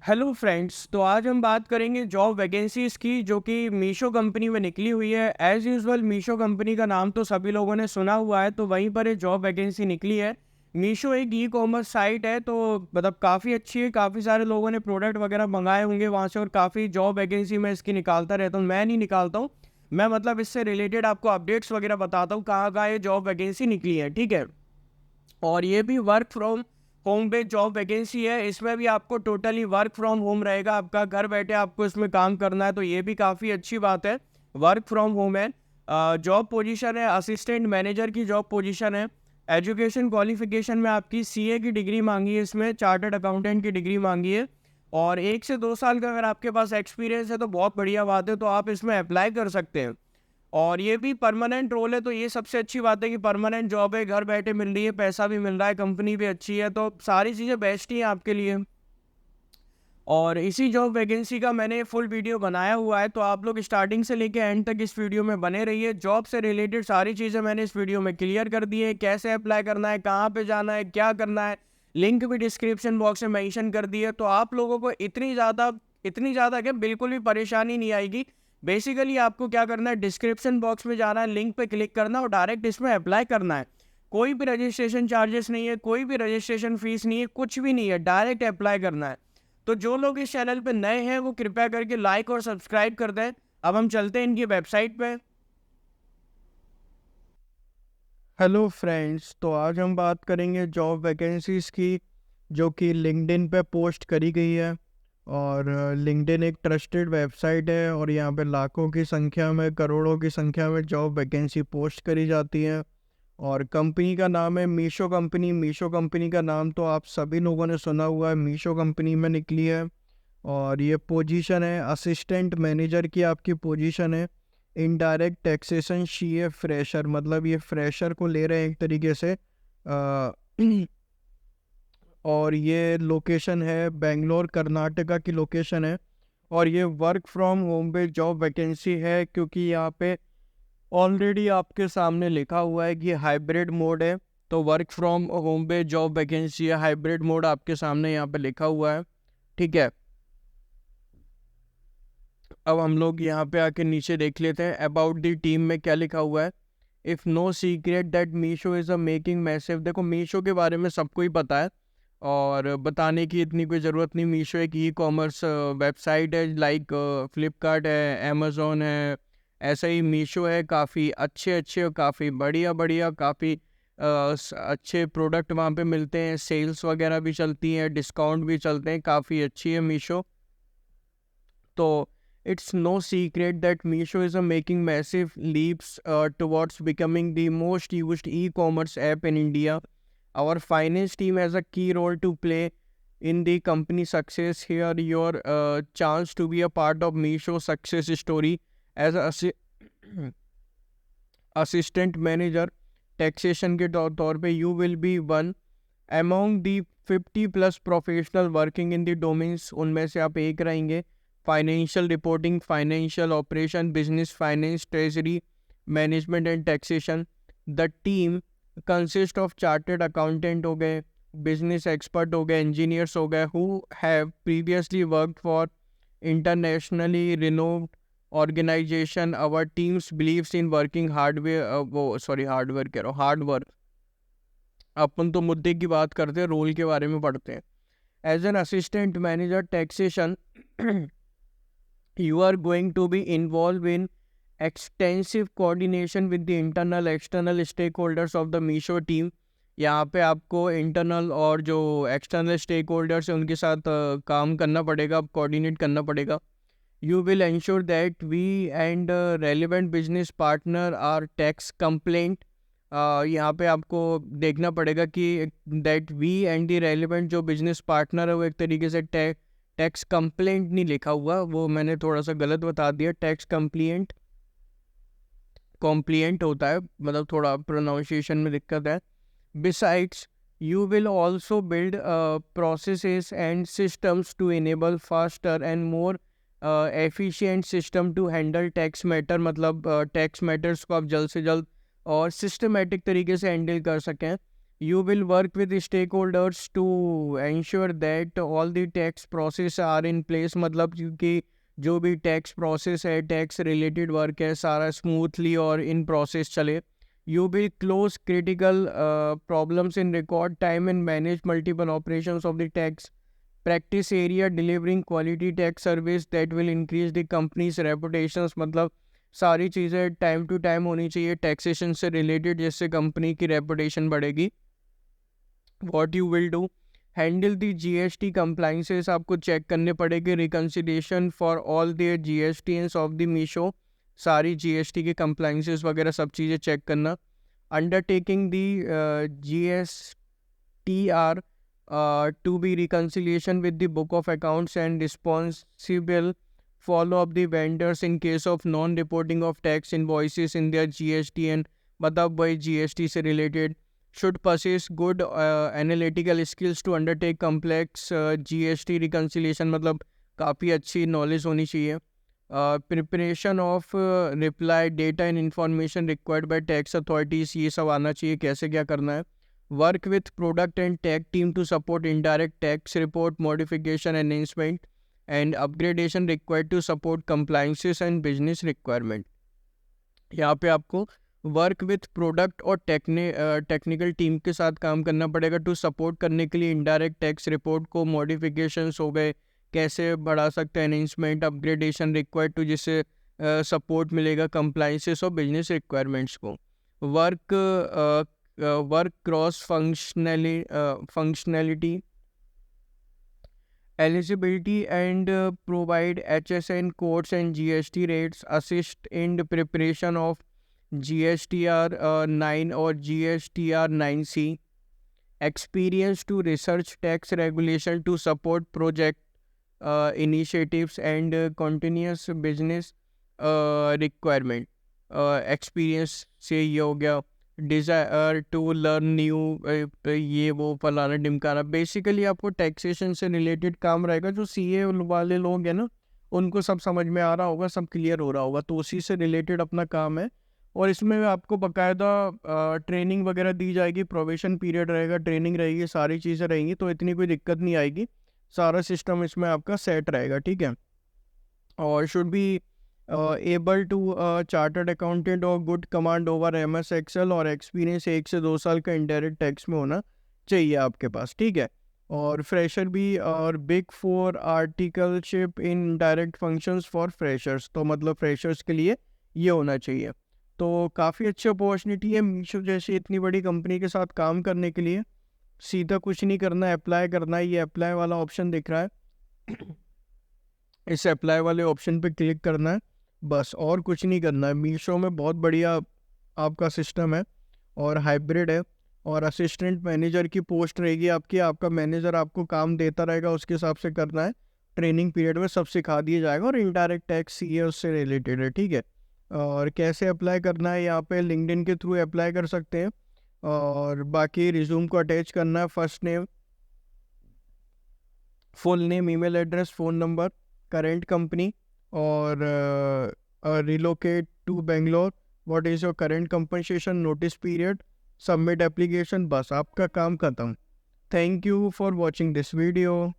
Hello friends, तो आज हम बात करेंगे जॉब वैकेंसीज़ की जो कि मीशो कंपनी में निकली हुई है। एज़ यूजुअल मीशो कंपनी का नाम तो सभी लोगों ने सुना हुआ है, तो वहीं पर ये जॉब वैकेंसी निकली है। मीशो एक ई कॉमर्स साइट है, तो मतलब काफ़ी अच्छी है। काफ़ी सारे लोगों ने प्रोडक्ट वगैरह मंगाए होंगे वहाँ से, और काफ़ी जॉब वैकेंसी मैं इसकी निकालता रहता हूँ। मैं नहीं निकालता हूँ, मैं मतलब इससे रिलेटेड आपको अपडेट्स वगैरह बताता हूँ कहाँ कहाँ ये जॉब वैकेंसी निकली है, ठीक है। और ये भी वर्क फ्रॉम होम पे जॉब वैकेंसी है। इसमें भी आपको टोटली वर्क फ्रॉम होम रहेगा, आपका घर बैठे आपको इसमें काम करना है, तो ये भी काफ़ी अच्छी बात है। वर्क फ्रॉम होम है। जॉब पोजीशन है असिस्टेंट मैनेजर की जॉब पोजीशन है। एजुकेशन क्वालिफिकेशन में आपकी सीए की डिग्री मांगी है, इसमें चार्टर्ड अकाउंटेंट की डिग्री मांगी है। और 1 से 2 साल का अगर आपके पास एक्सपीरियंस है तो बहुत बढ़िया बात है, तो आप इसमें अप्लाई कर सकते हैं। और ये भी परमानेंट रोल है, तो ये सबसे अच्छी बात है कि परमानेंट जॉब है, घर बैठे मिल रही है, पैसा भी मिल रहा है, कंपनी भी अच्छी है, तो सारी चीज़ें बेस्ट ही हैं आपके लिए। और इसी जॉब वैकेंसी का मैंने फुल वीडियो बनाया हुआ है, तो आप लोग स्टार्टिंग से लेके एंड तक इस वीडियो में बने रहिए। जॉब से रिलेटेड सारी चीज़ें मैंने इस वीडियो में क्लियर कर दी है, कैसे अप्लाई करना है, कहाँ पे जाना है, क्या करना है। लिंक भी डिस्क्रिप्शन बॉक्स में मेंशन कर दी है, तो आप लोगों को इतनी ज़्यादा क्या बिल्कुल भी परेशानी नहीं आएगी। बेसिकली आपको क्या करना है, डिस्क्रिप्शन बॉक्स में जाना है, लिंक पे क्लिक करना है और डायरेक्ट इसमें अप्लाई करना है। कोई भी रजिस्ट्रेशन चार्जेस नहीं है, कोई भी रजिस्ट्रेशन फीस नहीं है, कुछ भी नहीं है, डायरेक्ट अप्लाई करना है। तो जो लोग इस चैनल पे नए हैं वो कृपया करके लाइक और सब्सक्राइब कर दें। अब हम चलते हैं इनकी वेबसाइट पे। हेलो फ्रेंड्स, तो आज हम बात करेंगे जॉब वैकेंसीज़ की जो कि लिंक्डइन पे पोस्ट करी गई है। और लिंक्डइन एक ट्रस्टेड वेबसाइट है और यहाँ पे लाखों की संख्या में, करोड़ों की संख्या में जॉब वैकेंसी पोस्ट करी जाती है। और कंपनी का नाम है मीशो कंपनी। मीशो कंपनी का नाम तो आप सभी लोगों ने सुना हुआ है, मीशो कंपनी में निकली है। और ये पोजीशन है असिस्टेंट मैनेजर की, आपकी पोजीशन है। इनडायरेक्ट टैक्सेशन सीए फ्रेशर, मतलब ये फ्रेशर को ले रहे हैं एक तरीके से। और ये लोकेशन है बेंगलोर कर्नाटका की लोकेशन है। और ये वर्क फ्रॉम होम पे जॉब वैकेंसी है, क्योंकि यहाँ पे ऑलरेडी आपके सामने लिखा हुआ है कि हाइब्रिड मोड है। तो वर्क फ्रॉम होम पे जॉब वैकेंसी है, हाइब्रिड मोड आपके सामने यहाँ पे लिखा हुआ है, ठीक है। अब हम लोग यहाँ पे आके नीचे देख लेते हैं अबाउट द टीम में क्या लिखा हुआ है। If no secret that Meesho is a making massive. देखो मीशो के बारे में सबको ही पता है और बताने की इतनी कोई ज़रूरत नहीं। मीशो एक ई कॉमर्स वेबसाइट है, लाइक फ्लिपकार्ट है, अमेज़ोन है। ऐसा ही मीशो है, काफ़ी अच्छे अच्छे और काफ़ी बढ़िया बढ़िया, काफ़ी अच्छे प्रोडक्ट वहाँ पे मिलते हैं। सेल्स वगैरह भी चलती हैं, डिस्काउंट भी चलते हैं, काफ़ी अच्छी है Meesho. So it's no secret that Meesho is making massive leaps towards becoming the most used e-commerce app in India. Our finance team has a key role to play in the company success. Here, your chance to be a part of Meesho success story as a assistant manager taxation के तौर पे you will be one among the 50+ professional working in the domains. उनमें से आप एक रहेंगे। Financial reporting, financial operation, business finance, treasury management and taxation. The team consist of chartered accountant हो गए, बिजनेस एक्सपर्ट हो गए, इंजीनियर्स हो गए who have previously worked for internationally renowned organisation. Our teams believes in working hardware कह रहा हूँ, hard work. अपन तो मुद्दे की बात करते हैं, रोल के बारे में पढ़ते हैं। As an assistant manager taxation you are going to be involved in extensive coordination with the internal external stakeholders of the Meesho team। यहाँ पे आपको इंटरनल और जो एक्सटर्नल स्टेक होल्डर्स हैं उनके साथ काम करना पड़ेगा, कोऑर्डिनेट करना पड़ेगा। You will ensure that we and relevant business partner are tax compliant। यहाँ पे आपको देखना पड़ेगा कि that we and the relevant जो बिजनेस पार्टनर है वो एक तरीके से टैक्स कंप्लेंट नहीं लिखा हुआ, वो मैंने थोड़ा सा गलत बता दिया। टैक्स कंप्लिएंट कॉम्प्लिएंट होता है, मतलब थोड़ा प्रोनाउंसिएशन में दिक्कत है। Besides you will also build processes and systems to enable faster and more efficient system to handle tax matter। मतलब tax matters को आप जल्द से जल्द और सिस्टमेटिक तरीके से हैंडल कर सकें। You will work with stakeholders to ensure that all the tax process are in place. मतलब क्योंकि जो भी टैक्स प्रोसेस है, टैक्स रिलेटेड वर्क है, सारा स्मूथली और इन प्रोसेस चले. You will close critical problems in record time and manage multiple operations of the tax practice area, delivering quality tax service that will increase the company's reputations. मतलब सारी चीज़ें time to time होनी चाहिए taxation से related, जिससे company की reputation बढ़ेगी. What you will do, handle the GST compliances, आपको चेक करने पड़ेगी. Reconciliation for all the GSTs of the Meesho, सारी GST के कंप्लाइंसेस वगैरह सब चीज़ें चेक करना. Undertaking the GSTR to be reconciliation with the book of accounts and responsible follow up the vendors in case of non-reporting of tax invoices in their GST and मतलब वही GST से related. Should possess good analytical skills to undertake complex GST reconciliation, मतलब काफ़ी अच्छी knowledge होनी चाहिए. Preparation of reply data and information required by tax authorities, ये सब आना चाहिए कैसे क्या करना है. Work with product and tech team to support indirect tax report modification enhancement and upgradation required to support compliances and business requirement. यहाँ पे आपको वर्क विथ प्रोडक्ट और टेक्निकल टीम के साथ काम करना पड़ेगा टू सपोर्ट करने के लिए इनडायरेक्ट टैक्स रिपोर्ट को. मॉडिफिकेशंस हो गए, कैसे बढ़ा सकते हैं, एनहेंसमेंट अपग्रेडेशन रिक्वायर्ड टू, जिससे सपोर्ट मिलेगा कंप्लाइंसेस और बिजनेस रिक्वायरमेंट्स को. Work cross functionality eligibility and provide HSN codes and GST rates, assist in the preparation of GSTR 9 or GSTR 9C, experience to research tax regulation to support project initiatives and continuous business requirement. Experience से ये हो गया. Desire to learn new, ये वो फलाना ढिमकाना. Basically आपको taxation से related काम रहेगा. जो CA वाले लोग हैं ना, उनको सब समझ में आ रहा होगा, सब क्लियर हो रहा होगा, तो उसी से रिलेटेड अपना काम है. और इसमें आपको बाकायदा ट्रेनिंग वगैरह दी जाएगी, प्रोबेशन पीरियड रहेगा, ट्रेनिंग रहेगी, सारी चीज़ें रहेंगी, तो इतनी कोई दिक्कत नहीं आएगी. सारा सिस्टम इसमें आपका सेट रहेगा, ठीक है. और should be able to chartered accountant और good command over MS Excel और एक्सपीरियंस 1 से 2 साल का इंडायरेक्ट टैक्स में होना चाहिए आपके पास, ठीक है. और फ्रेशर भी, और big 4 articleship in direct functions for freshers, तो मतलब फ्रेशर्स के लिए ये होना चाहिए. तो काफ़ी अच्छी अपॉर्चुनिटी है मीशो जैसी इतनी बड़ी कंपनी के साथ काम करने के लिए. सीधा कुछ नहीं करना है, अप्लाई करना है. ये अप्लाई वाला ऑप्शन दिख रहा है, इस अप्लाई वाले ऑप्शन पे क्लिक करना है, बस और कुछ नहीं करना है. मीशो में बहुत बढ़िया आपका सिस्टम है और हाइब्रिड है. और असिस्टेंट मैनेजर की पोस्ट रहेगी आपकी, आपका मैनेजर आपको काम देता रहेगा, उसके हिसाब से करना है. ट्रेनिंग पीरियड में सब सिखा दिया जाएगा. और इनडायरेक्ट टैक्स CA उससे रिलेटेड है, ठीक है. और कैसे अप्लाई करना है, यहाँ पे लिंक्डइन के थ्रू अप्लाई कर सकते हैं. और बाकी रिज्यूम को अटैच करना है, first name, full name, email address, phone number, current company, और relocate to Bangalore, what is your current compensation, notice period, submit application, बस आपका काम खत्म. Thank you for watching this video.